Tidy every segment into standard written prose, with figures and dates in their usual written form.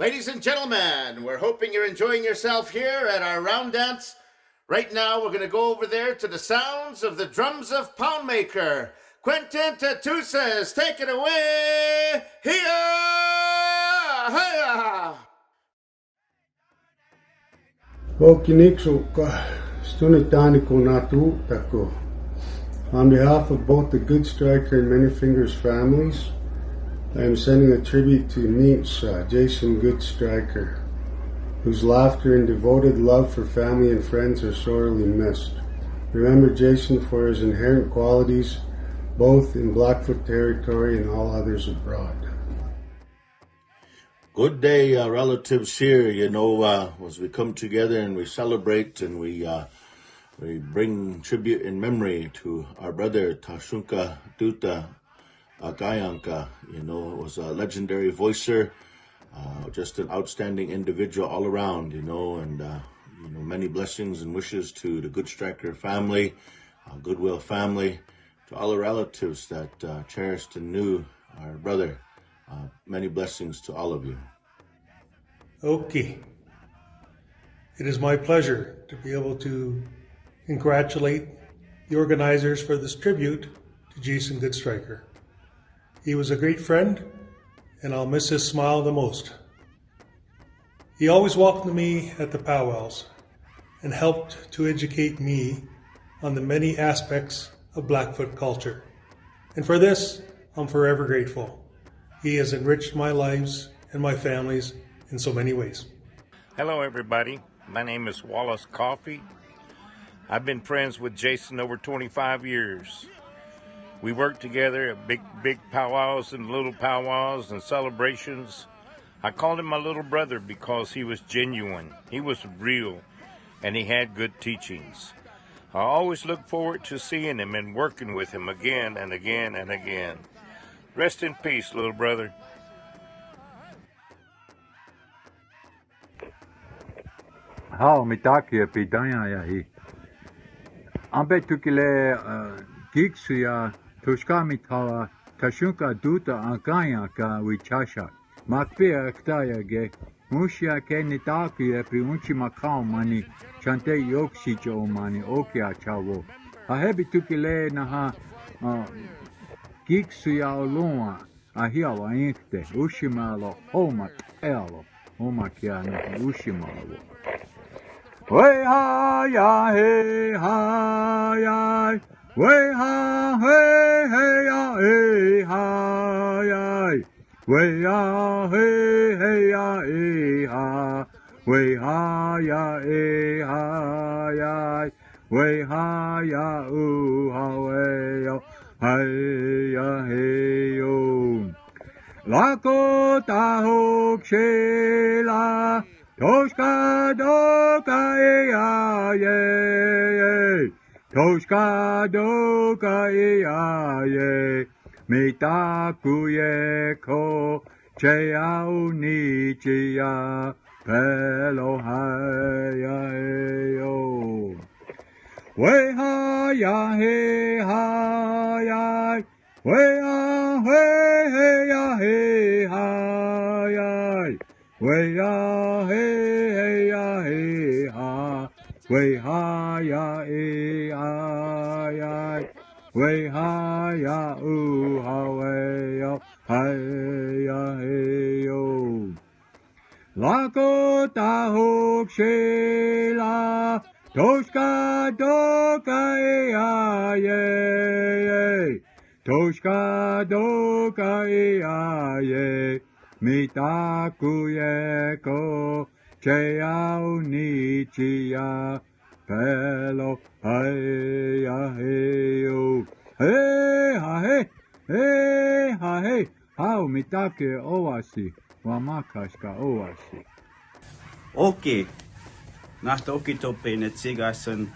Ladies and gentlemen, we're hoping you're enjoying yourself here at our round dance. Right now, we're going to go over there to the sounds of the drums of Poundmaker. Qinton Tootoosis, take it away! Hiya! On behalf of both the Goodstriker and Many Fingers families, I am sending a tribute to niece Jason Goodstriker, whose laughter and devoted love for family and friends are sorely missed. Remember Jason for his inherent qualities, both in Blackfoot territory and all others abroad. Good day, relatives here. As we come together and we celebrate and we bring tribute in memory to our brother Tashunka Duta Gayanka. Was a legendary voicer, just an outstanding individual all around, and many blessings and wishes to the Goodstriker family, Goodwill family, to all the relatives that cherished and knew our brother. Many blessings to all of you. Okay. It is my pleasure to be able to congratulate the organizers for this tribute to Jason Goodstriker. He was a great friend, and I'll miss his smile the most. He always welcomed me at the powwows and helped to educate me on the many aspects of Blackfoot culture. And for this, I'm forever grateful. He has enriched my lives and my families in so many ways. Hello, everybody. My name is Wallace Coffey. I've been friends with Jason over 25 years. We worked together at big powwows and little powwows and celebrations. I called him my little brother because he was genuine, he was real, and he had good teachings. I always look forward to seeing him and working with him again and again and again. Rest in peace, little brother. Hao mitaki pidaya yahi. Ambe tukile gigsuya toshkamitawa tashunka duta ankaya ka wichasha. Makpia ktaya ge mushia ke nitaki epi unchi makao mani chante yoksicho mani okya chavo. Ahebi tukile naha gigsuya olua ahiawa inkte ushimalo homat elo homakia na ushimalo. Way ha ya hey ha ya, way ha hey hey ya hey ha ya, way ya hey hey ya hey ha, way ha ya hey ha ya, way ha ya ha way yo hey ya hey yo. Lako tahok shela. Toshka doka ya ye, Toshka doka ya ye, Mitaku ye ko cheau nichi ya, Pelo haya yo. We ha ya he ha ya, we ya he ha ya. Way ya hey ya hey ha, way ha ya hey ha ya, way ha ya ha way yo hey ya hey yo. Lako tahok shela, toshka doka ya ye, toshka doka ya ye. Mitaku ye ko cheau nichi ya, pelo hey ya hey yo. Hey ha hey, hey ha hey, hao mitake oasi, wamakashka oasi. Okay, nasta okitope netsigasan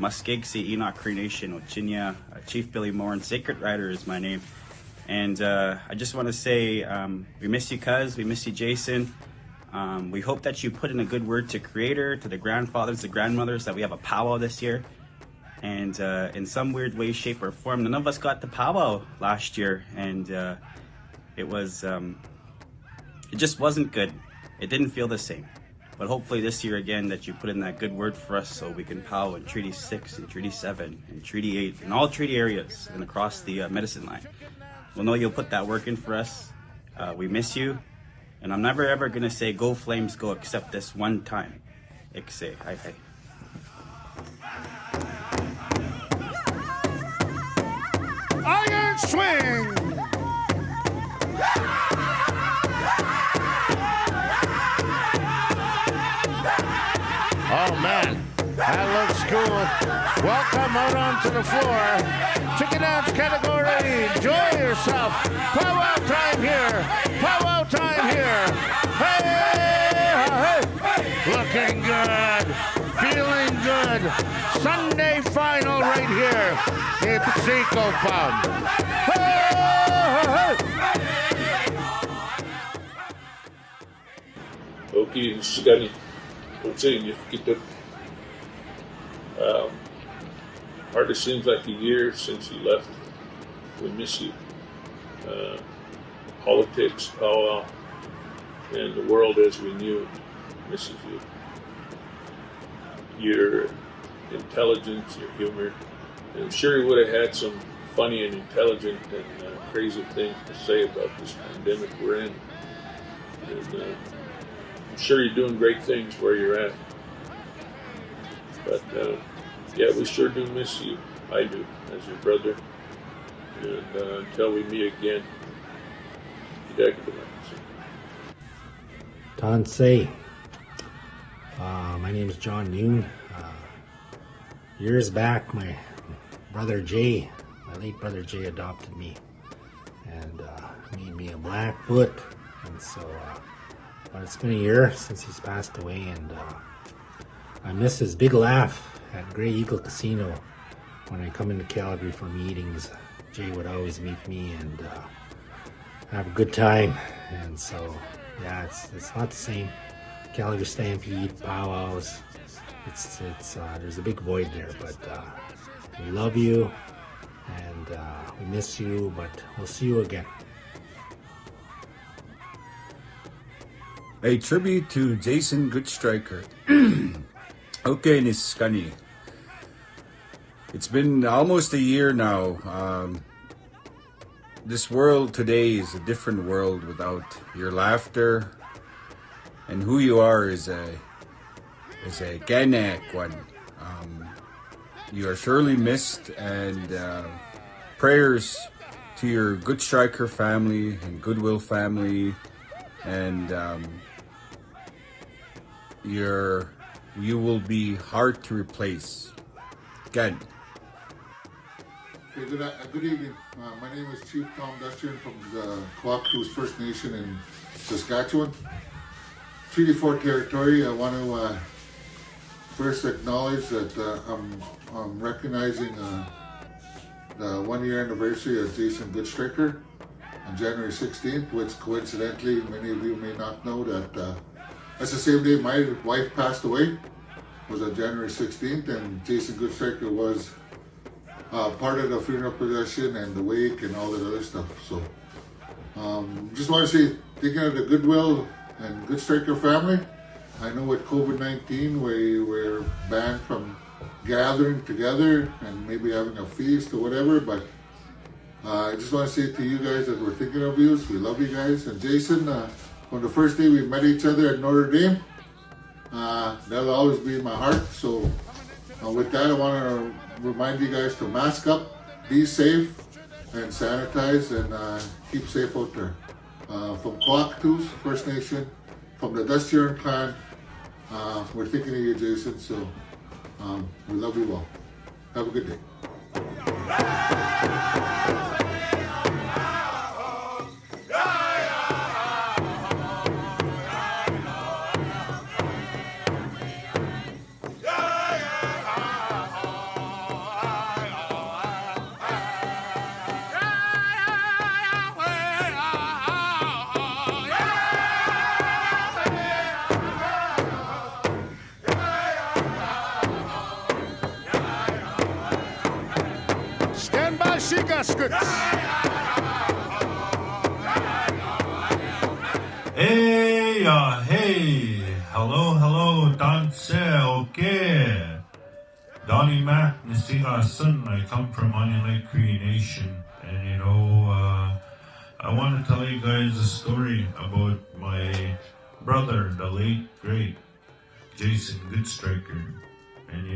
Muskegee Enoch Cree Nation Ochinya, Chief Billy Moore, and Sacred Rider is my name. And I just want to say we miss you, cuz. We miss you, Jason. We hope that you put in a good word to Creator, to the grandfathers, the grandmothers, that we have a powwow this year. And in some weird way, shape, or form, none of us got the powwow last year. And it was it just wasn't good. It didn't feel the same. But hopefully this year again that you put in that good word for us so we can powwow in Treaty 6 and Treaty 7 and Treaty 8 and all treaty areas and across the medicine line. We'll know you'll put that work in for us. We miss you. And I'm never ever going to say go Flames go except this one time. Ikse, hi hi. Iron swing! Oh man, that looks cool. Welcome out onto the floor. Chicken dance category. Enjoy yourself. Powwow time here. Powwow time here. Hey, hey. Looking good. Feeling good. Sunday final right here. It's Seco Pub. Hey, hey. Okay, Scotty. I'm saying you get the hardly seems like a year since you left. We miss you. Politics, powwow, and the world as we knew it misses you. Your intelligence, your humor, and I'm sure you would have had some funny and intelligent and crazy things to say about this pandemic we're in. And I'm sure you're doing great things where you're at. But yeah, we sure do miss you. I do, as your brother. And until we meet again, Tansei. My name is John Noon. Years back, my brother Jay, my late brother Jay, adopted me and made me a Blackfoot. And so, but it's been a year since he's passed away, and I miss his big laugh at Grey Eagle Casino when I come into Calgary for meetings. Jay would always meet me and have a good time. And so, yeah, it's not the same. Calgary Stampede, powwows. It's there's a big void there, but we love you and we miss you, but we'll see you again. A tribute to Jason Goodstriker. Okay, Niskani. It's been almost a year now. This world today is a different world without your laughter, and who you are is a Ganak one. You are surely missed, and prayers to your Goodstriker family and Goodwill family, and you will be hard to replace. Again. Okay, good evening. My name is Chief Tom Dustian from the Qinton First Nation in Saskatchewan. Treaty 4 territory. I want to first acknowledge that I'm recognizing the 1 year anniversary of Jason Goodstriker on January 16th, which coincidentally, many of you may not know that that's the same day my wife passed away, was on January 16th, and Jason Goodstriker was part of the funeral procession and the wake and all that other stuff. So just want to say, thinking of the Goodwill and Goodstriker family. I know with COVID-19 we were banned from gathering together and maybe having a feast or whatever, but I just want to say to you guys that we're thinking of you. We love you guys. And Jason, from the first day we met each other at Notre Dame, that'll always be in my heart. So with that, I want to remind you guys to mask up, be safe, and sanitize, and keep safe out there. From Qinton First Nation, from the Dustian clan, we're thinking of you, Jason. So we love you all. Have a good day. Hey, hey, hello, dance, okay. Donnie Mac, Nisiga Sun, I come from Onion Lake Cree Nation, and I want to tell you guys a story about my brother, the late, great Jason Goodstriker. And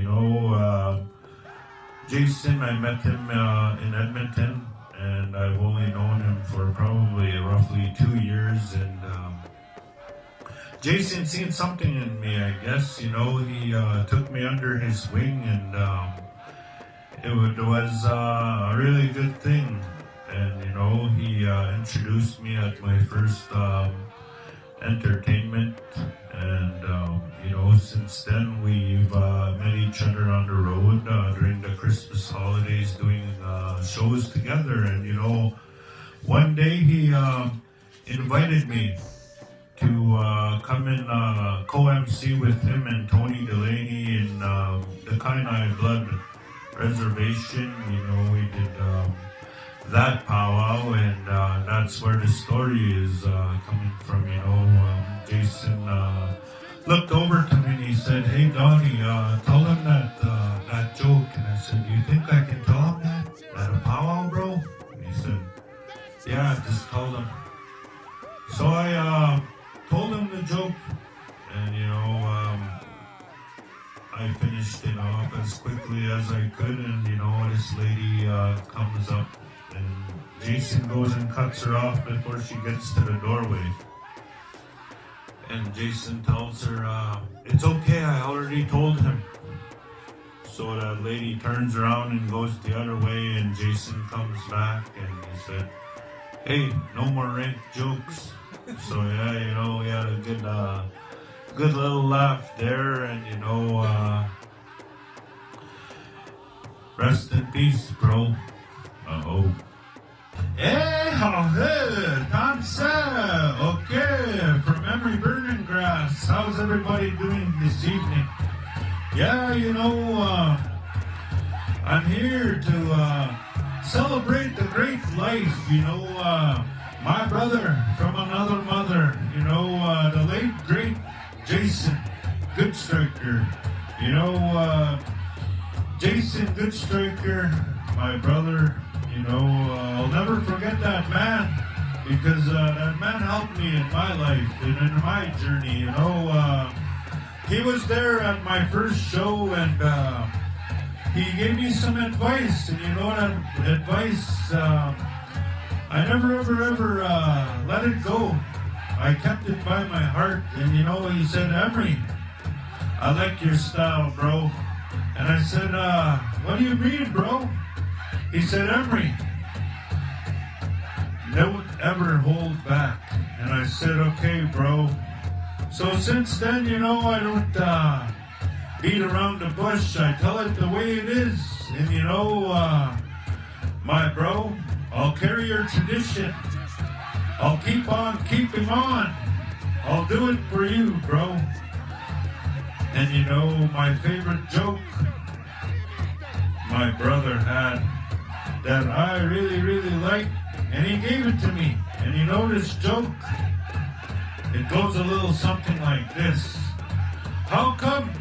Jason, I met him in Edmonton, and I've only known him for probably roughly 2 years, and Jason seen something in me, I guess. He took me under his wing, and it was a really good thing. And he introduced me at my first entertainment, and since then we've met each other on the road during the Christmas holidays, doing shows together. And one day he invited me to come and co-MC with him and Tony Delaney in the Kainai Blood Reservation. We did that powwow, and that's where the story is coming from. Jason looked over to me and he said, "Hey Donnie, tell him that joke." And I said, "Do you think I can tell him that at a powwow, bro?" And he said, "Yeah, just tell him." So I told him the joke, and I finished it off as quickly as I could, and this lady comes up, and Jason goes and cuts her off before she gets to the doorway. And Jason tells her, "It's okay, I already told him." So that lady turns around and goes the other way, and Jason comes back and he said, "Hey, no more rank jokes." So yeah, we had a good little laugh there, and rest in peace, bro. Uh-oh. Hey, dance, okay, from Emery Burning Grass. How's everybody doing this evening? Yeah, I'm here to celebrate the great life, my brother from another mother, the late, great Jason Goodstriker. Jason Goodstriker, my brother, I'll never forget that man, because that man helped me in my life and in my journey. He was there at my first show, and he gave me some advice, and that advice, I never ever let it go. I kept it by my heart, and he said, "Emery, I like your style, bro." And I said, "What do you mean, bro?" He said, "Emery, don't ever hold back." And I said, "Okay, bro." So since then, I don't beat around the bush. I tell it the way it is. And my bro, I'll carry your tradition. I'll keep on keeping on. I'll do it for you, bro. And my favorite joke my brother had that I really liked, and he gave it to me. And this joke, it goes a little something like this. How come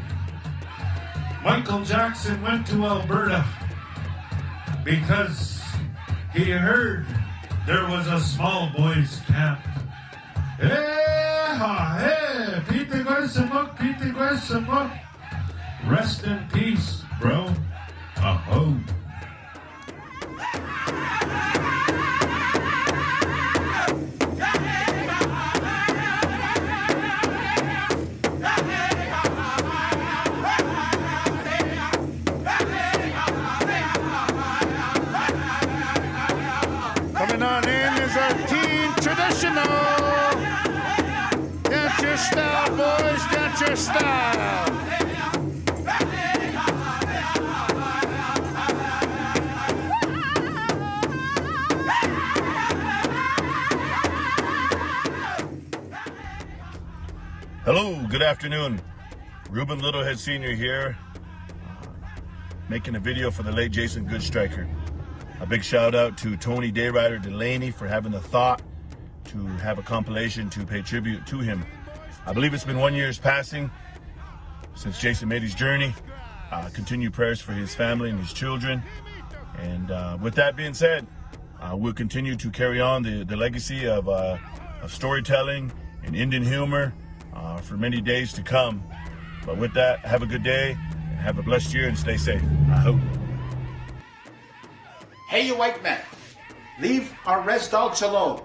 Michael Jackson went to Alberta? Because he heard there was a small boys camp. Hey, Pete Guesamuk. Rest in peace, bro. Uh-oh. Coming on in is our teen traditional. Get your style, boys, get your style. Hello, good afternoon. Ruben Littlehead Sr. here, making a video for the late Jason Goodstriker. A big shout out to Tony Dayrider Delaney for having the thought to have a compilation to pay tribute to him. I believe it's been 1 year's passing since Jason made his journey. Continue prayers for his family and his children. And with that being said, we'll continue to carry on the legacy of storytelling and Indian humor for many days to come. But with that, have a good day, and have a blessed year, and stay safe. I hope. Hey, you white men, leave our res dogs alone.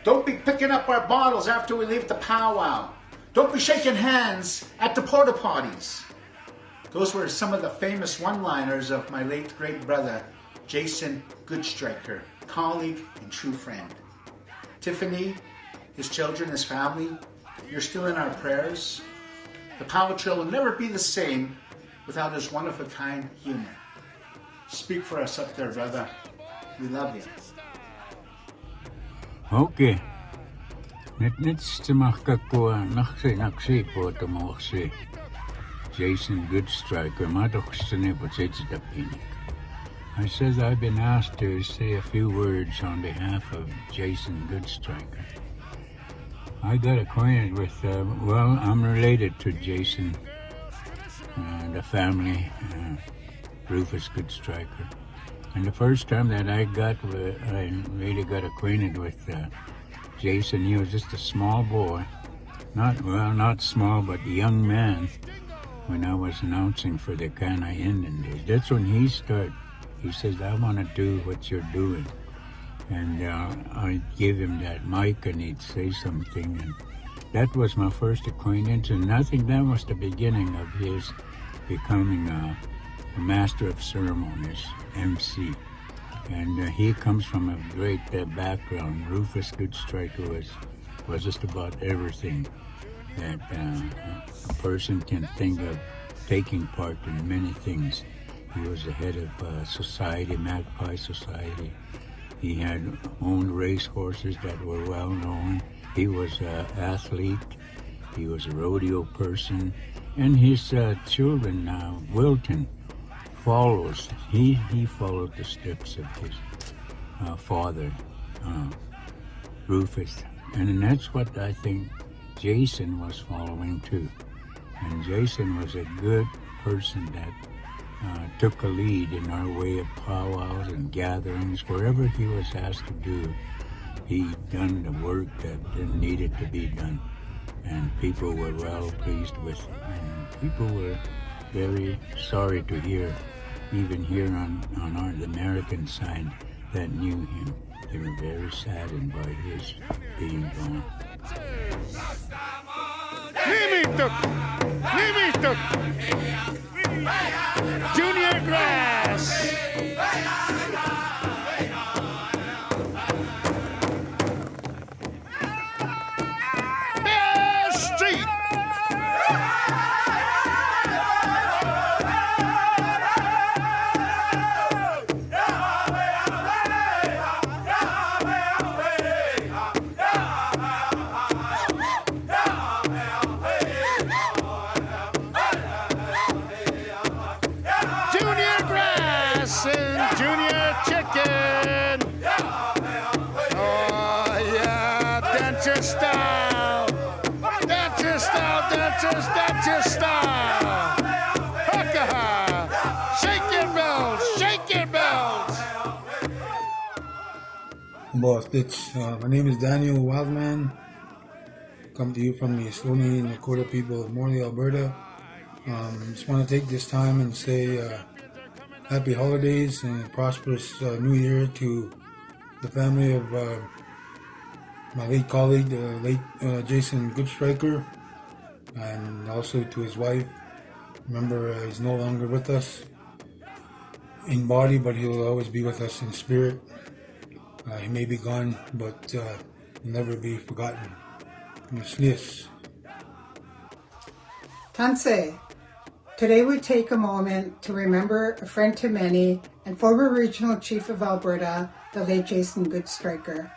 Don't be picking up our bottles after we leave the powwow. Don't be shaking hands at the porta potties. Those were some of the famous one-liners of my late great brother, Jason Goodstriker, colleague and true friend. Tiffany, his children, his family, you're still in our prayers. The powwow trail will never be the same without his one-of-a-kind humor. Speak for us up there, brother. We love you. Okay. Net makakakuha naksi po tumoksi. Jason Goodstriker, I says I've been asked to say a few words on behalf of Jason Goodstriker. I got acquainted with, I'm related to Jason, the family, Rufus Goodstriker. And the first time that I really got acquainted with Jason, he was just a small boy. Not small, but a young man when I was announcing for the Kana Indian Days. That's when he started. He says, I want to do what you're doing. And I'd give him that mic and he'd say something. And that was my first acquaintance. And I think that was the beginning of his becoming a master of ceremonies, MC. And he comes from a great background. Rufus Goodstriker was just about everything that a person can think of, taking part in many things. He was the head of society, Magpie Society. He had owned race horses that were well known. He was an athlete. He was a rodeo person. And his children, Wilton, follows. He followed the steps of his father, Rufus. And that's what I think Jason was following too. And Jason was a good person that took a lead in our way of powwows and gatherings. Wherever he was asked to do, he done the work that needed to be done. And people were well pleased with him. And people were very sorry to hear, even here on the American side that knew him. They were very saddened by his being gone. Junior Grass. Bear Street. That's your style. Haka-ha. Shake your bells, shake your bells. Boss Ditch. My name is Daniel Wildman. Come to you from the Stoney Nakota people of Morley, Alberta. Just want to take this time and say happy holidays and a prosperous new year to the family of my late colleague, late Jason Goodstriker, and also to his wife. Remember, he's no longer with us in body, but he will always be with us in spirit. He may be gone, but he'll never be forgotten. Yes. Tanse, today we take a moment to remember a friend to many and former Regional Chief of Alberta, the late Jason Goodstriker.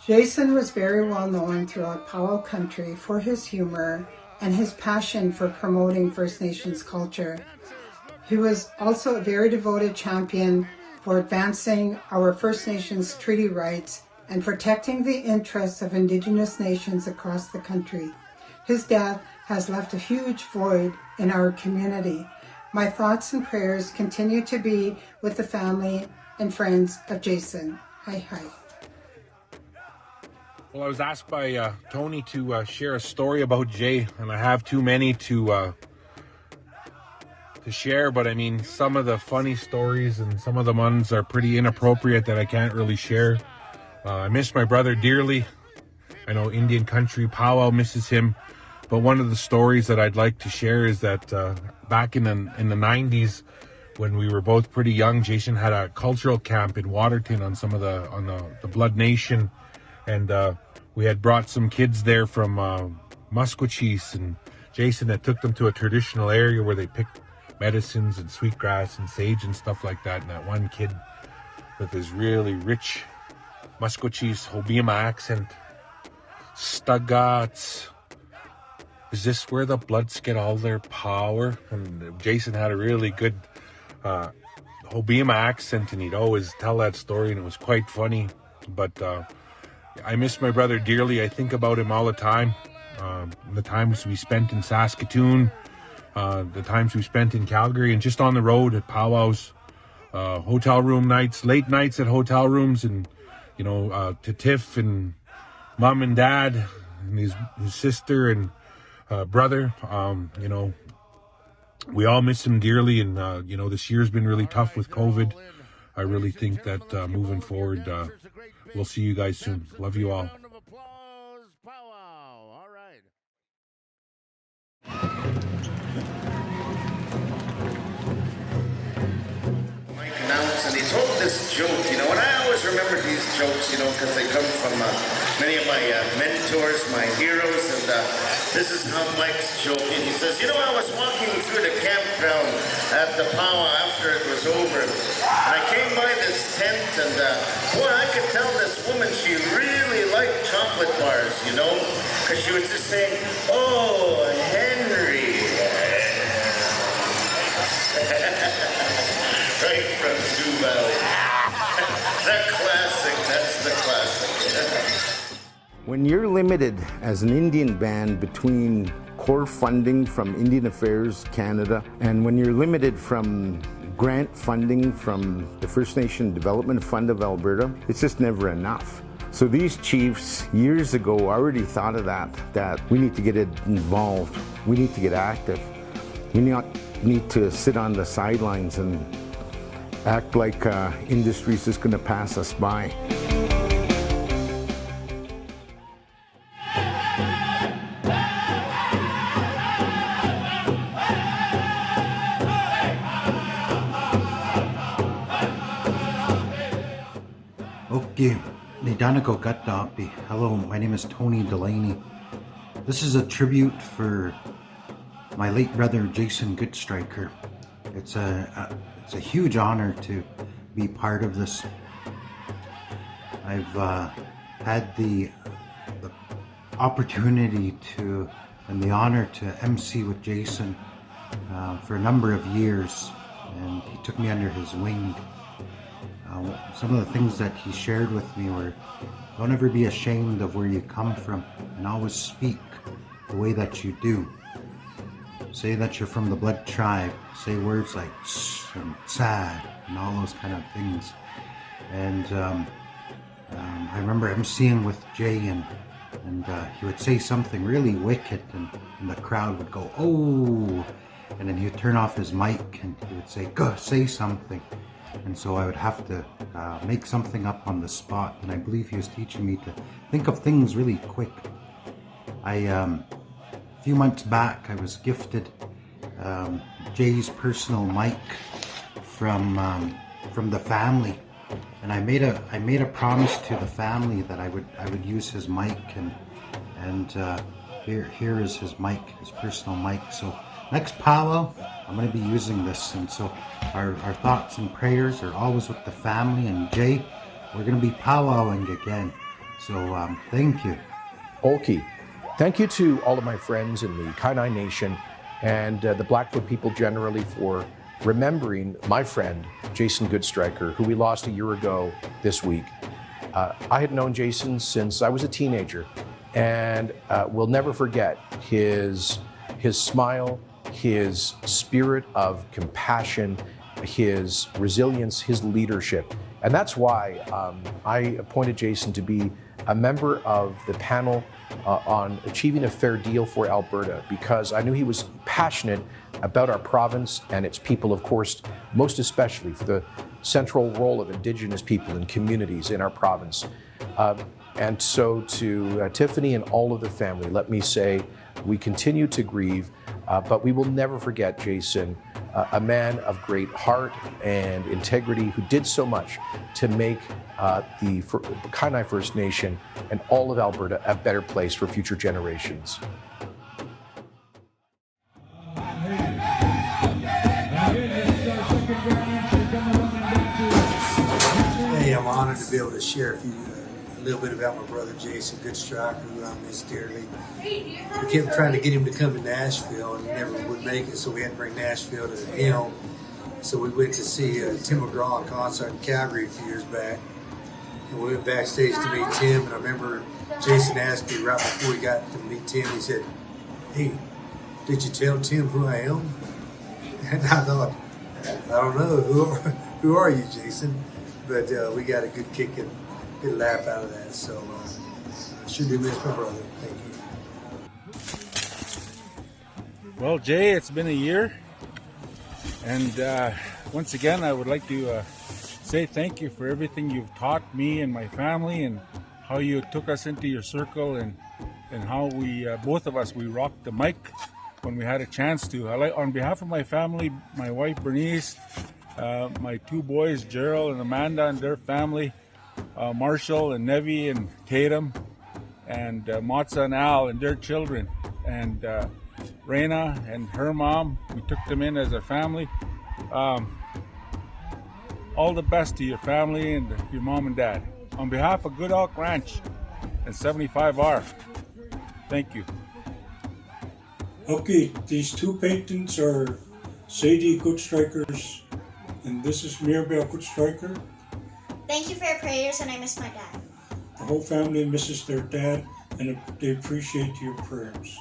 Jason was very well known throughout Powwow country for his humor and his passion for promoting First Nations culture. He was also a very devoted champion for advancing our First Nations treaty rights and protecting the interests of Indigenous nations across the country. His death has left a huge void in our community. My thoughts and prayers continue to be with the family and friends of Jason. Hi, hi. Well, I was asked by Tony to share a story about Jay, and I have too many to share, but I mean, some of the funny stories and some of the ones are pretty inappropriate that I can't really share. I miss my brother dearly. I know Indian country powwow misses him, but one of the stories that I'd like to share is that back in the 90s, when we were both pretty young, Jason had a cultural camp in Waterton on the Blood Nation, and we had brought some kids there from Musqueam, and Jason had took them to a traditional area where they picked medicines and sweetgrass and sage and stuff like that. And that one kid with his really rich Musqueam Hobiema accent, Stuggats, is this where the Bloods get all their power? And Jason had a really good Hobiema accent, and he'd always tell that story, and it was quite funny. But I miss my brother dearly. I think about him all the time. The times we spent in Saskatoon, the times we spent in Calgary, and just on the road at powwows, hotel room nights, late nights at hotel rooms, and to Tiff and mom and dad and his sister and brother. We all miss him dearly, and this year's been really tough with COVID. I really think that moving forward, we'll see you guys soon. Love you all. And he told this joke, and I always remember these jokes, because they come from many of my mentors, my heroes, and this is how Mike's joking. He says, I was walking through the campground at the powwow after it was over, and I came by this tent, and boy, I could tell this woman, she really liked chocolate bars, because she was just saying, "Oh, Henry." Right from Sioux Valley. That's the classic. When you're limited as an Indian band between core funding from Indian Affairs Canada, and when you're limited from grant funding from the First Nation Development Fund of Alberta, it's just never enough. So these chiefs years ago already thought of that we need to get involved, we need to get active, we not need to sit on the sidelines and act like industry's just going to pass us by. Okay, Nidanago Gatdapi. Hello, my name is Tony Delaney. This is a tribute for my late brother Jason Goodstriker. It's a huge honor to be part of this. I've had the opportunity and the honor to MC with Jason for a number of years, and he took me under his wing. Some of the things that he shared with me were, don't ever be ashamed of where you come from, and always speak the way that you do. Say that you're from the Blood tribe. Say words like and sad and all those kind of things. And I remember emceeing with Jay, and he would say something really wicked, and the crowd would go, "Oh!" And then he would turn off his mic and he would say, "Go, say something." And so I would have to make something up on the spot. And I believe he was teaching me to think of things really quick. A few months back, I was gifted Jay's personal mic from the family, and I made a promise to the family that I would use his mic, and here is his mic, his personal mic. So next powwow, I'm going to be using this, and so our thoughts and prayers are always with the family. And Jay, we're going to be powwowing again. So thank you. Okay. Thank you to all of my friends in the Qinton Nation and the Blackfoot people generally for remembering my friend, Jason Goodstriker, who we lost a year ago this week. I had known Jason since I was a teenager, and will never forget his smile, his spirit of compassion, his resilience, his leadership. And that's why I appointed Jason to be a member of the panel on achieving a fair deal for Alberta, because I knew he was passionate about our province and its people, of course, most especially for the central role of Indigenous people and communities in our province. And so to Tiffany and all of the family, let me say we continue to grieve, but we will never forget Jason, a man of great heart and integrity who did so much to make the Kainai First Nation and all of Alberta a better place for future generations. Hey, I'm honored to be able to share a little bit about my brother Jason Goodstriker, who I miss dearly. We kept trying to get him to come to Nashville, and he never would make it, so we had to bring Nashville to him. So we went to see Tim McGraw in concert in Calgary a few years back. And we went backstage to meet Tim, and I remember Jason asked me right before we got to meet Tim, he said, "Hey, did you tell Tim who I am?" And I thought, I don't know, who are you, Jason? But we got a good kick and good laugh out of that. So I sure do miss my brother. Thank you. Well, Jay, it's been a year. And once again, I would like to say thank you for everything you've taught me and my family, and how you took us into your circle, and how we, both of us, we rocked the mic when we had a chance to. On behalf of my family, my wife Bernice, my two boys, Gerald and Amanda, and their family, Marshall and Nevi and Tatum, and Motza and Al and their children, and Raina and her mom. We took them in as a family. All the best to your family and your mom and dad. On behalf of Good Elk Ranch and 75R, thank you. Okay, these two patrons are Sadie Goodstrikers, and this is Mirabelle Goodstriker. Thank you for your prayers, and I miss my dad. The whole family misses their dad, and they appreciate your prayers.